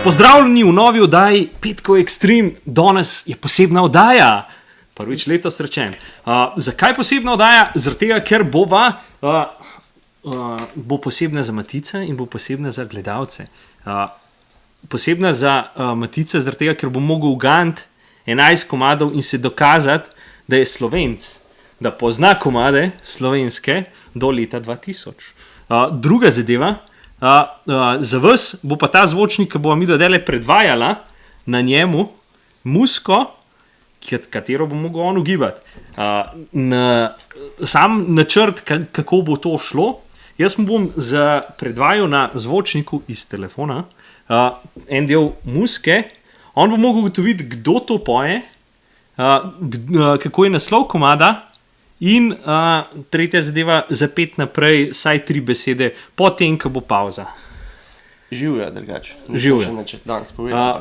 Pozdravljeni v novi oddaji Petkov Extreme. Danes je posebna oddaja. Prvič letos rečem. Zakaj posebna oddaja? Zaradi tega, ker bo posebna za Matice in bo posebna za gledalce. Posebna za Matice zaradi tega, ker bo mogel ugant 11 komadov in se dokazati, da je Slovenc, da pozna komade slovenske do leta 2000. Druga zadeva, za vas bo pa ta zvočnik, ki bo mi dodele predvajala na njemu muziko, katero bo mogel on ugibati. Sam načrt, kako bo to šlo, jaz mu bom predvajal na zvočniku iz telefona en del muzike, on bo mogel ugotoviti, kdo to poje, kako je naslov komada in tretja zadeva, zapet naprej vsaj 3 besede, potem, ko bo pauza. Živja, drugače. Živja. Danes povedal.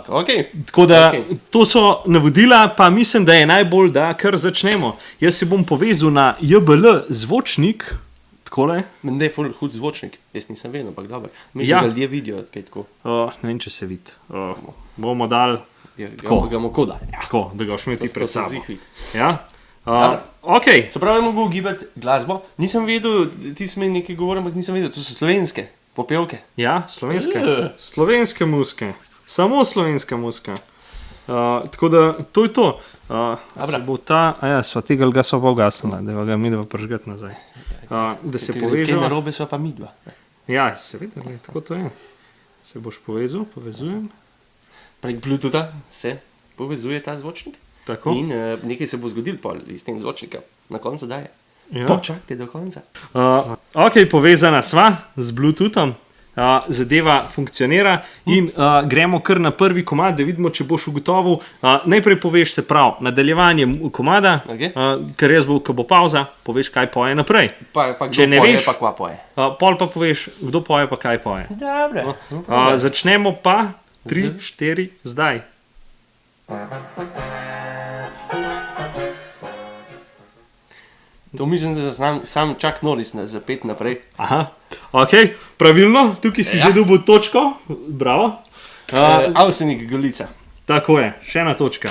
Tako da to so navodila, pa mislim, da je najbolj, da kar začnemo. Jaz se bom povezal na JBL zvočnik, takole. Mende je ful hud zvočnik, jaz nisem vedel, ampak dobro. Mislim, Ja. da ljudje vidijo, kaj tako. Ne vem, če se vidi. Bomo dali Tako. Ga bomo koda. tako, da ga boš imel ti pred sabo. Zihvit. Ja? Dobro. Ok. Se pravi, mogo ugibati glasbo. Nisem vedel, ti si mi nekaj govoril, ampak nisem vedel, to so slovenske popevke. Ja, slovenske muzike. Samo slovenska muzika. Tako da, to je to. Se bo ta, sva tega ga so pa ugasnila, da ga mi da pržgati nazaj. Da se Kaj povežemo. narobe sva pa midva. Ja, seveda, tako to je. Se boš povezujem. Prek Bluetootha se povezuje ta zvočnik. Tako. In nekaj se bo zgodil pol iz tem zvočnika. Na koncu daje. Ja. Počakajte do konca. Ok, povezana sva z Bluetoothom. Zadeva funkcionira in gremo kar na prvi komad, da vidimo, če boš ugotovil. Najprej poveš, se prav, nadaljevanje komada, Okay. ker ko bo pauza, poveš, kaj poje naprej. Pa kdo Če ne poje, veš- pa kva poje. Pol pa poveš, kdo poje, pa kaj poje. Dobre. Začnemo pa 3, 4, zdaj. To mislim, da sam Chuck Norris za 5 naprej. Aha, ok, pravilno, tukaj si že dobil točko, bravo. Avsenik Golica. Tako je, še ena točka.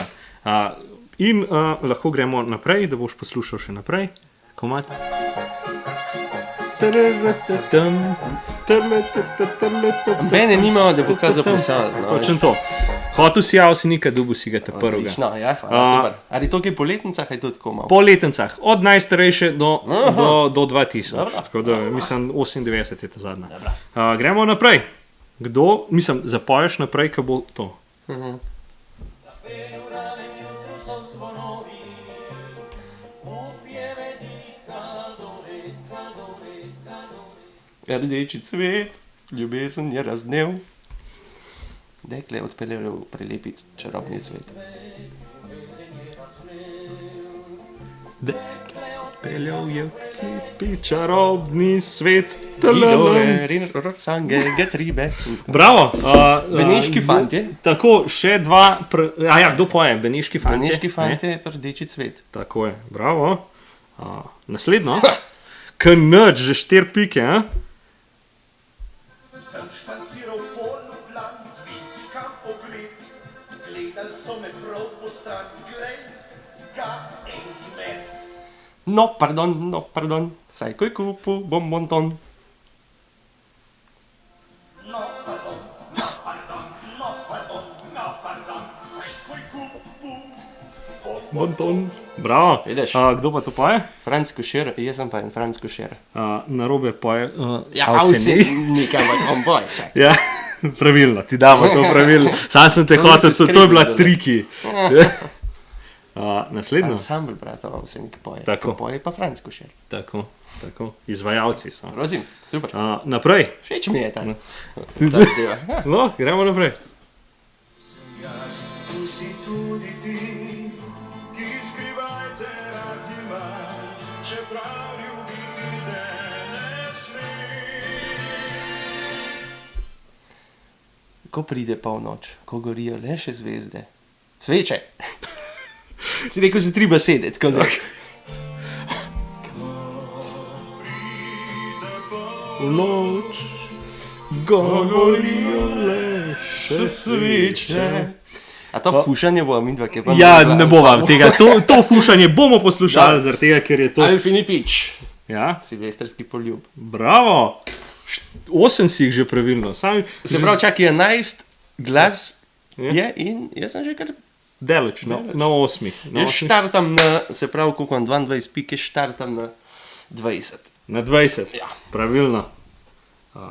In lahko gremo naprej, da boš poslušal še naprej. Komad. Bene nimajo, da bo kaj zapisal. Točno to. Hotel si Avsenika, dobil si ga te prvega. No, ja, hvala, super. Ali to kaj po letnicah, ali to tako malo? Po letnicah, od najstarejše do 2000. Dobro. Tako da, mislim, 98 je ta zadnja. Gremo naprej. Kdo, mislim, zapoješ naprej, ko bo to. Rdeči cvet, ljubezen je razdnev. Dekle odpeljejo v prelepi čarobni svet. Peljal je klepi čarobni svet. Sange, getribe. Bravo. Beneški fantje. Tako, še dva. Kdo poje? Beneški fantje. Beneški fantje, rdeči cvet. Tako je, bravo. Naslednjo. K'nč, že 4 pike, Sem španciral po Ljubljani, zvičkam pogled, gledal so me prav po stran, glej, ga en kmet. No, pardon, saj koj kupu bonbon. No, pardon, saj koj kupu, Bonton. Bravo. Vidiš? Kdo pa to poje? Franc Košer, jaz sem pa en Franc Košer. Narobe poje. Avsenik, ampak on boj, čak. Ja, pravilno, ti damo to pravilno. Sam sem te hotel, to je bila triki. Naslednjo. Ansambl, brata, Avsenik poje. Tako. Ko poje pa Franc Košer. Tako, izvajalci so. Rozim, super. Naprej. Všeč mi je ta. Ta zadeva. No, gremo naprej. jaz, tu si tudi ti, ki skrivaj te rad ima, čeprav ljubiti te ne sme. Ko pride polnoč, ko gorijo le še zvezde. Sveče! Si rekel, se treba sedeti, tako da. V noč, govorijo le še Sviče. A to fušanje bo midva, ki pa Ja, ne bova tega. To fušanje bomo poslušali, Da. zaradi tega, ker je to. Alfini pič. Ja, Silvestrski poljub. bravo. 8 si jih že pravilno. Se pravi, čakaj, 11 glas Ja. je in jaz sem že kar... Deleč, na 8. Jaz štartam na, se pravi, koliko imam 22 pike, štartam na 20. Na 20. Ja. Pravilno.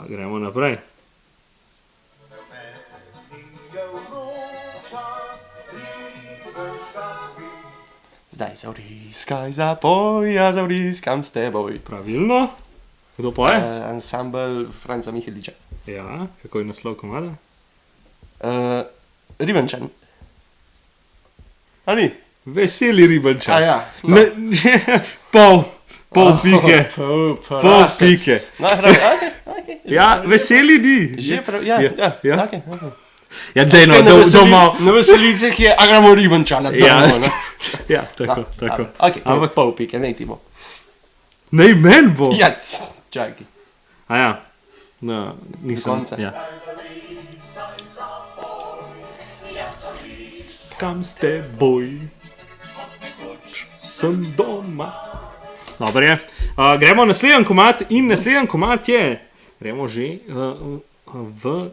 Gremo naprej. Zdaj zavriskaj zapoj, ja zavriskam s teboj. Pravilno. Kdo poje? Ansambl Franca Miheliča. Ja, kako je naslov komada? Ribančan. A ni? Veseli ribančan. A ja. No. Pol pike. Pol pike. No, okay. Ja, veseli ni. Že prav, ja. Okay. Ja, dejno, doma. Na veselicah je, a gremo ribančana. Ja, no. ja, tako. Okay, ampak pol pike, ne ti bo. Nej, men bo. Ja, čakaj. A ja, no, nisem. Do konca. Ja. Kam s teboj? Sem doma. Dobro je. Gremo na naslednji komad in naslednji komad je. Gremo že v...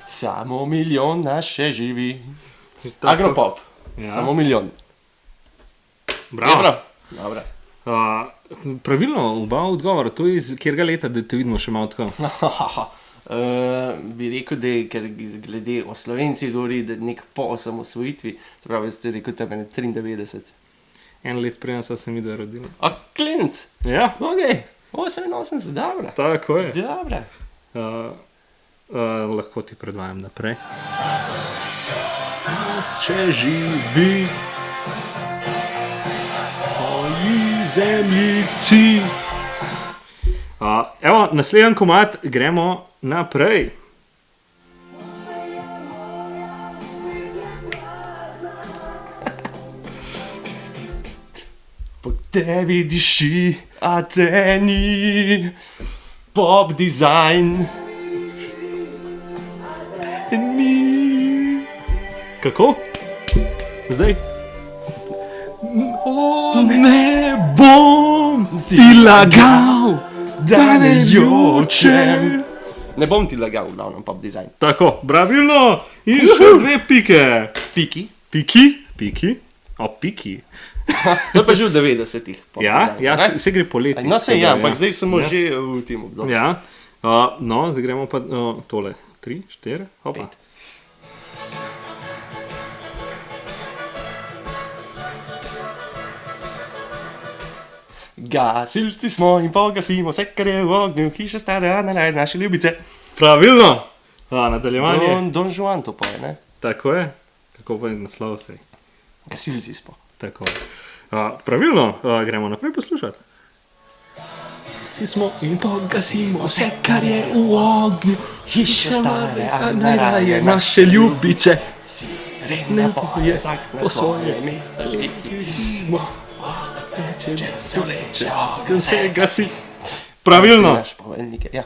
Samo milijon nas še živi. Tako. Agropop. Ja. Samo milijon. Bravo. Dobro. Pravilno, oba odgovora. To je iz kjerga leta, da te vidimo še malo tako. Bi rekel, da je, ker glede o Slovenci govori, da nek po osamosvojitvi, se pravi, ste rekel tebe 93. En let prej so se mi dve rodili. A, klint! Ja, Ok, 88, dobro. tako je. Dobro. Lahko ti predvajam naprej. Če živi svoji zemljici. Evo, naslednji komad, gremo naprej. Po tebi diši, a te ni. Pop design. Ni. Kako? Zdaj? Ne bom ti lagal, da ne jočem. Ne bom ti lagal, v glavnem pop design. Tako, pravilno. In še dve pike. Piki. Piki? Piki? O, piki. To je pa že v 90-ih. pop Ja, design, ja, ne? se gre poleti. No, se ja, ampak ja. zdaj smo že v tem obdobju. Ja. No, zdaj gremo pa tole. 3, 4, hopa. 5. Gasilci smo in pogasimo vse, kar je v ognju, hiša stara, naj naše ljubice. Pravilno. Nadaljevanje. Don Juan to poje, ne? Tako je. Kako pa je naslov vse? Gasilci smo. Tako. Pravilno, gremo naprej poslušati. Vsi smo in pogasimo vse, kar je v ognju, hiše stare, a najraje naše ljubice. Sirena poje, vsak na svoje mesto Živimo, če se vleče ogenj, se gasi. Pravilno. Naš poveljnik je, ja.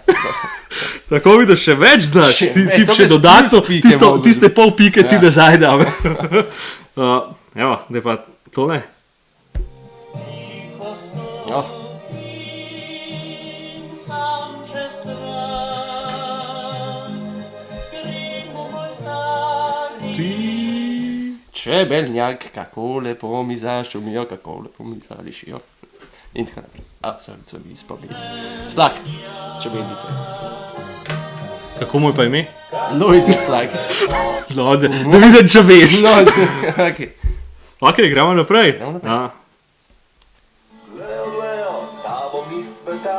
Tako vidiš, še več znaš, Še ti več, to še bi dodatno, spis pike mogel tiste pol pike ti Ja. nazaj dam. Evo, da pa tole. No. Čebeljak, kako lepo mi zašumijo, kako lepo mi zališijo. In tako naprej. So mi spomnili. Slak, čebeljice. Kako mu je pa ime? Noisy slak. No, da vidim, če veš. No, ok. Ok, gremo naprej. Gremo naprej. Leo, Leo, ta bom iz sveta.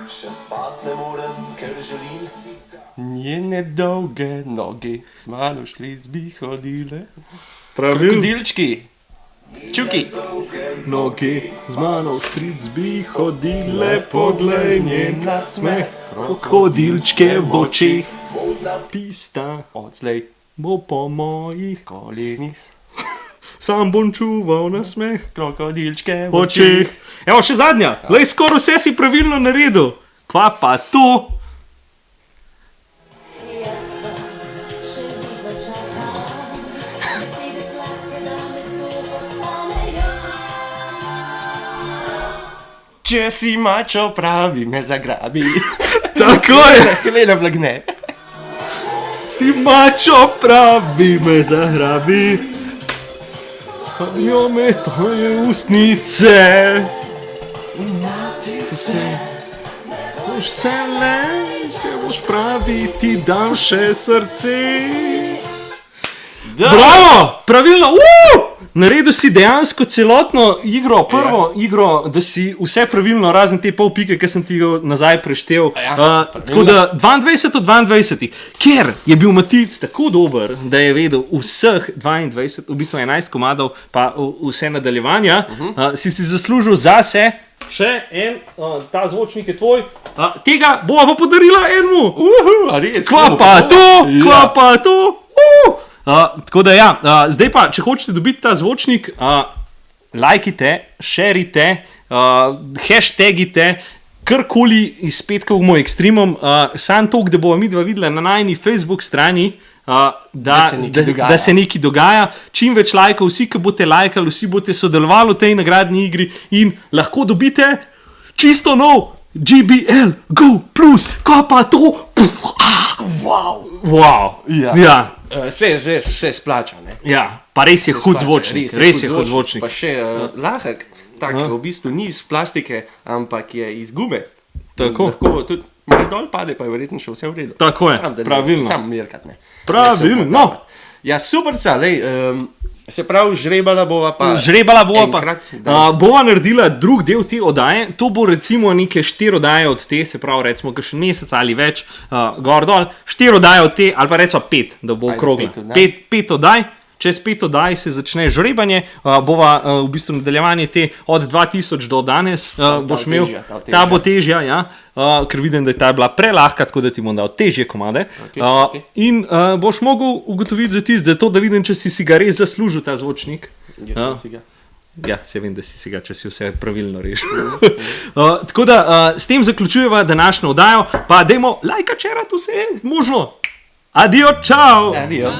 Še spat ne morem, ker želim si. Njene dolge noge z mano štric bi hodile. Pravilno. Krokodilčki. Čuki. Noge z mano v štric bi hodile, poglej njen nasmeh, krokodilčke v očeh, pista Odslej bo po mojih. kolenih. sam bom čuval na smeh. Krokodilčke v Očeh. Evo, še zadnja. Lej, skoraj vse si pravilno naredil. Kva pa to? Če si mačo pravi, me zagrabi. Tako je. Helena Blagne. Si mačo pravi, me zahrabi. Jo me tvoje ustnice. Se, boš se le, če boš pravi, ti dam še srce. Bravo, pravilno. Naredil si dejansko celotno igro, prvo igro, da si vse pravilno, razen te pol pike, ki sem ti jo nazaj preštel. Tako da 22 od 22, ker je bil Matic tako dober, da je vedel vseh 22, v bistvu 11 komadov, pa vse nadaljevanja, si zaslužil zase še en, ta zvočnik je tvoj, tega bova pa podarila enemu. Kva pa to, kva pa to. Tako da ja, zdaj pa, če hočete dobiti ta zvočnik, lajkite, šerite, hashtagite, karkoli iz petka v moj ekstremom, sam to, da bomo mi dva videla na najni Facebook strani, da se nekaj dogaja, čim več lajkov, vsi, ki boste lajkali, vsi boste sodelovali v tej nagradni igri in lahko dobite čisto nov GBL Go Plus, kaj pa to? Wow. Ja. Vse splača, ne? Ja, pa res je hud zvočnik, res je hud zvočnik. Pa še lahek, tak v bistvu ni iz plastike, ampak je iz gume. Tako. Lahko tudi malo dol pade, pa je verjetno še vse v redu. Tako je, pravilno. Sam mirkat, ne. Pravilno. Ja, superca, lej, se pravi, žrebala bova pa. Enkrat, bova naredila drug del te oddaje, to bo recimo neke 4 oddaje od te, se pravi recimo kakšen mesec ali več, gor dol, 4 oddaje od te, ali pa recimo 5, da bo okrogla. 5 oddaj, čez 5 oddaj se začne žrebanje, bova v bistvu nadaljevanje te od 2000 do danes, boš imel, ta bo težja, ja, ker vidim, da je ta bila prelahka, tako da ti bom dal težje komade. In boš mogel ugotoviti za tisti, zato da vidim, če si ga res zaslužil ta zvočnik. Ja, se vem, da si ga, če si vse pravilno rešil. Tako da s tem zaključujeva današnjo oddajo, pa dajmo lajka čerati vse možno. Adijo, čau! Adijo.